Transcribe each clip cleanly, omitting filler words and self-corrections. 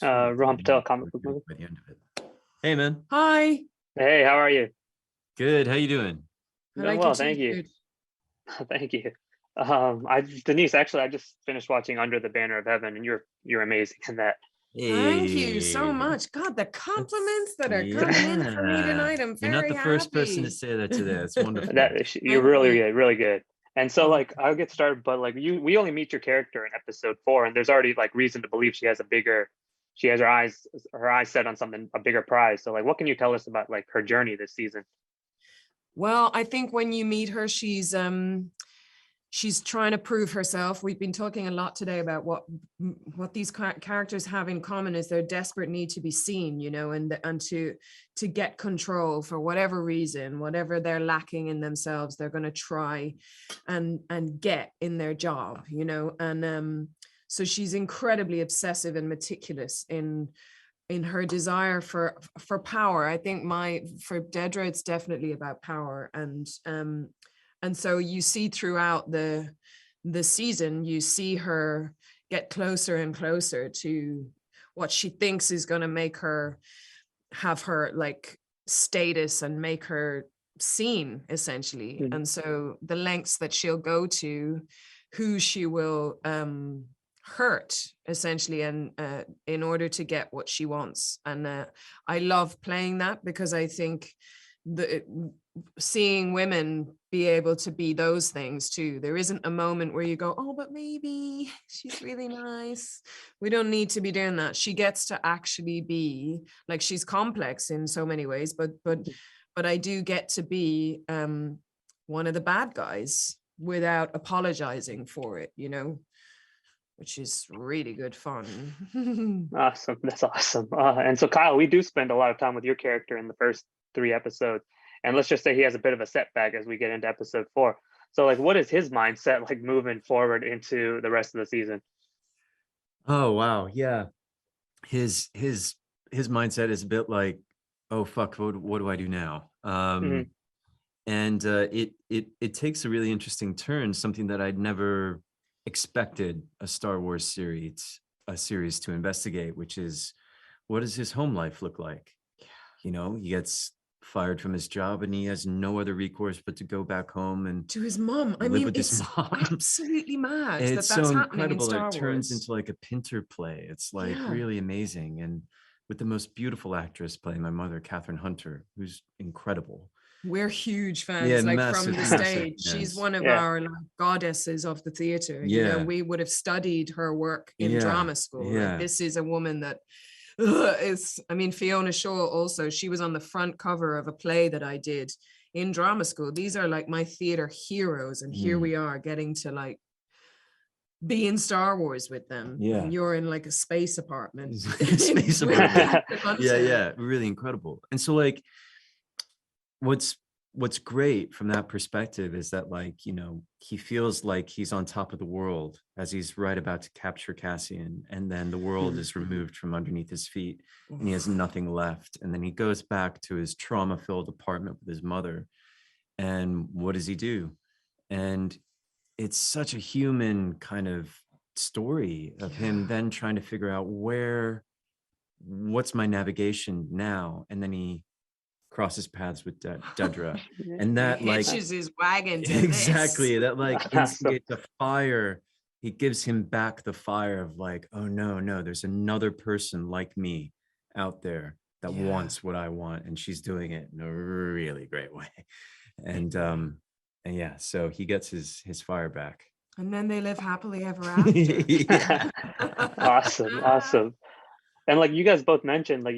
Rohan Patel, comic book movie. By the end of it. Hey, man. Hi. Hey, how are you? Good. How you doing? Doing well, thank you. Thank you. Denise, actually, I just finished watching Under the Banner of Heaven, and you're amazing in that. Thank you so much. God, the compliments that are coming in for me tonight. I'm very You're not the first person to happy. say that today. That's wonderful. You're really good. And so, like, I'll get started, but like, we only meet your character in episode 4, and there's already like reason to believe she has her eyes set on something, a bigger prize. So, like, what can you tell us about like her journey this season? Well, I think when you meet her, she's trying to prove herself. We've been talking a lot today about what these characters have in common is their desperate need to be seen, you know, and to get control for whatever reason, whatever they're lacking in themselves, they're going to try and get in their job, you know. And so she's incredibly obsessive and meticulous in her desire for power. I think for Dedra, it's definitely about power. And so you see throughout the season, you see her get closer and closer to what she thinks is going to make her have her like status and make her seen, essentially. Mm-hmm. And so the lengths that she'll go to, who she will hurt, essentially, and in order to get what she wants. And I love playing that, because I think seeing women be able to be those things too. There isn't a moment where you go, oh, but maybe she's really nice. We don't need to be doing that. She gets to actually be like, she's complex in so many ways, but I do get to be one of the bad guys without apologizing for it, you know, which is really good fun. Awesome. That's awesome. And so, Kyle, we do spend a lot of time with your character in the first 3 episodes. And let's just say he has a bit of a setback as we get into episode 4. So, like, what is his mindset like moving forward into the rest of the season? Oh, wow. Yeah. His mindset is a bit like, oh, fuck, what do I do now? And it takes a really interesting turn, something that I'd never expected a Star Wars series to investigate, which is, what does his home life look like? You know, he gets fired from his job and he has no other recourse but to go back home and to his mom. I mean, it's absolutely mad. It's that's so happening incredible. In Star it turns Wars. into like a Pinter play. It's like really amazing. And with the most beautiful actress playing my mother, Catherine Hunter, who's incredible. We're huge fans, like massive, from the stage. She's one of our like goddesses of the theater. You know, we would have studied her work in drama school. Like, this is a woman that I mean, Fiona Shaw also, she was on the front cover of a play that I did in drama school. These are like my theater heroes. And here we are getting to like be in Star Wars with them. Yeah. And you're in like a space apartment. Yeah. Really incredible. And so like, what's great from that perspective is that, like, you know, he feels like he's on top of the world as he's right about to capture Cassian, and then the world is removed from underneath his feet and he has nothing left. And then he goes back to his trauma-filled apartment with his mother, and what does he do? And it's such a human kind of story of him then trying to figure out what's my navigation now. And then he crosses paths with Dedra, and that like hitches his wagon to exactly that like instigates a fire. He gives him back the fire of like, oh no, there's another person like me out there that wants what I want, and she's doing it in a really great way. And so he gets his fire back, and then they live happily ever after. Awesome. And like you guys both mentioned, like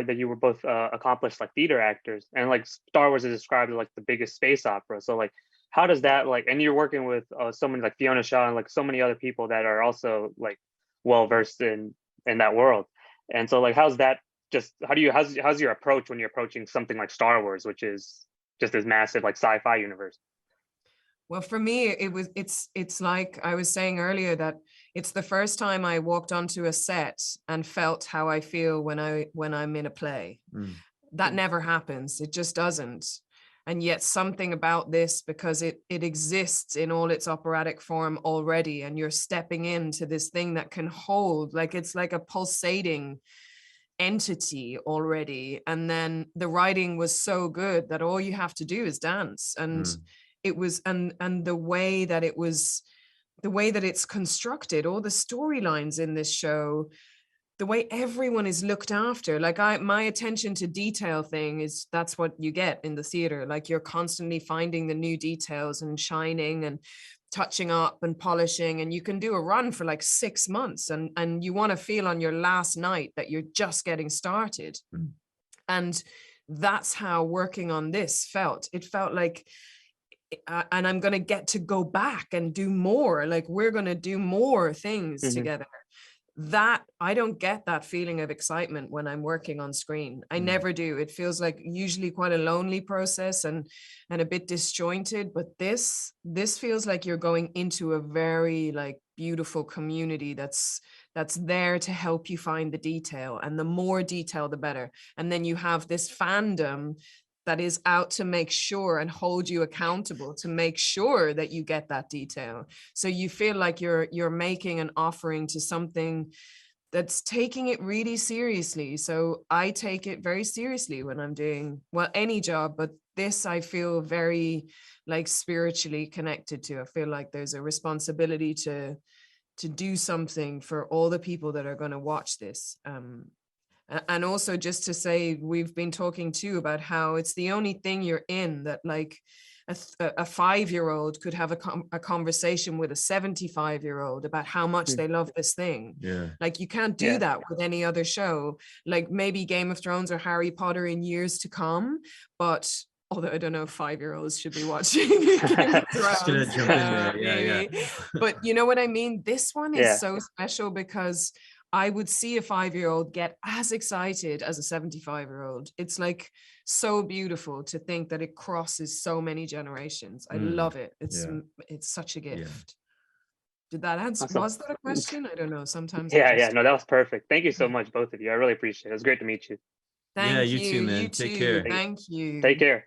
that you were both accomplished like theater actors, and like Star Wars is described as like the biggest space opera. So like, how does that like? And you're working with so many like Fiona Shaw and like so many other people that are also like well versed in that world. And so like, how's your approach when you're approaching something like Star Wars, which is just this massive like sci-fi universe? Well, for me, it's like I was saying earlier, that it's the first time I walked onto a set and felt how I feel when I'm in a play. That never happens. It just doesn't. and yet something about this, because it exists in all its operatic form already, and you're stepping into this thing that can hold, like it's like a pulsating entity already. And then the writing was so good that all you have to do is dance. And it was, and the way that it was, the way that it's constructed, all the storylines in this show, the way everyone is looked after, like my attention to detail thing is, that's what you get in the theater. Like you're constantly finding the new details and shining and touching up and polishing, and you can do a run for like 6 months, and you want to feel on your last night that you're just getting started. And that's how working on this felt. It felt like, and I'm going to get to go back and do more, like we're going to do more things together. That I don't get that feeling of excitement when I'm working on screen. I never do. It feels like usually quite a lonely process and a bit disjointed, but this feels like you're going into a very like beautiful community that's there to help you find the detail, and the more detail the better. And then you have this fandom that is out to make sure and hold you accountable to make sure that you get that detail. So you feel like you're making an offering to something that's taking it really seriously. So I take it very seriously when I'm doing, well, any job, but this I feel very like spiritually connected to. I feel like there's a responsibility to do something for all the people that are going to watch this. And also just to say, we've been talking too about how it's the only thing you're in that like a 5-year-old could have a conversation with a 75-year-old about how much they love this thing. Like you can't do that with any other show, like maybe Game of Thrones or Harry Potter in years to come. But although I don't know if 5-year-olds should be watching Game of Thrones. Just gonna jump in there. Maybe. But you know what I mean? This one is so special because I would see a 5-year-old get as excited as a 75-year-old. It's like so beautiful to think that it crosses so many generations. I love it. It's such a gift. Did that answer? Awesome. Was that a question? I don't know. Sometimes. Yeah. No, that was perfect. Thank you so much, both of you. I really appreciate it. It was great to meet you. Thank you too, man. You Take too. care. Thank you. Take care.